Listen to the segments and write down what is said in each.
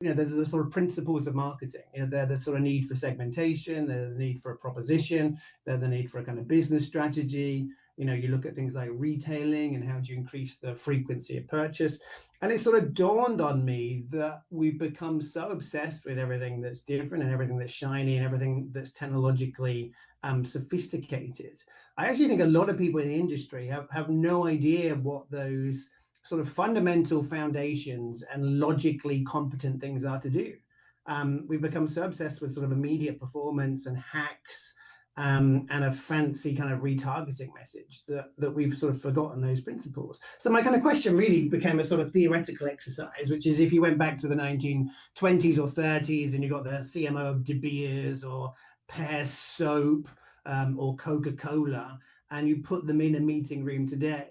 they're the sort of principles of marketing. They're the sort of need for segmentation, they're the need for a proposition, they're the need for a kind of business strategy. You look at things like retailing and how do you increase the frequency of purchase. And it sort of dawned on me that we've become so obsessed with everything that's different and everything that's shiny and everything that's technologically sophisticated. I actually think a lot of people in the industry have no idea what those sort of fundamental foundations and logically competent things are to do. We've become so obsessed with sort of immediate performance and hacks, and a fancy kind of retargeting message that we've sort of forgotten those principles. So my kind of question really became a sort of theoretical exercise, which is if you went back to the 1920s or 30s and you got the CMO of De Beers or Pears Soap, or Coca-Cola, and you put them in a meeting room today,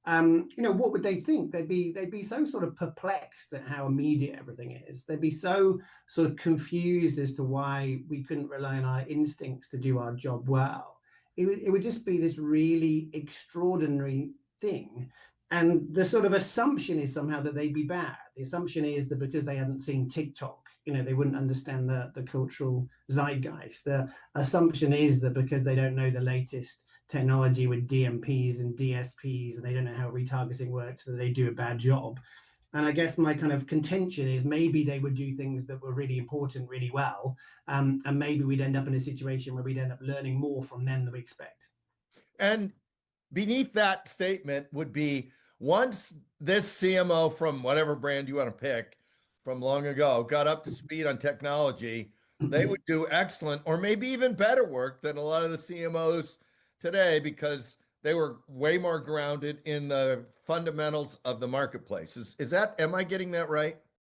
what would they think? They'd be so sort of perplexed at how immediate everything is. They'd be so sort of confused as to why we couldn't rely on our instincts to do our job well. It would just be this really extraordinary thing. And the sort of assumption is somehow that they'd be bad. The assumption is that because they hadn't seen TikTok, they wouldn't understand the cultural zeitgeist. The assumption is that because they don't know the latest technology with DMPs and DSPs and they don't know how retargeting works, that they do a bad job. And I guess my kind of contention is maybe they would do things that were really important really well, and maybe we'd end up in a situation where we'd end up learning more from them than we expect. And beneath that statement would be, once this CMO from whatever brand you want to pick from long ago got up to speed on technology, they would do excellent or maybe even better work than a lot of the CMOs today, because they were way more grounded in the fundamentals of the marketplace. Am I getting that right?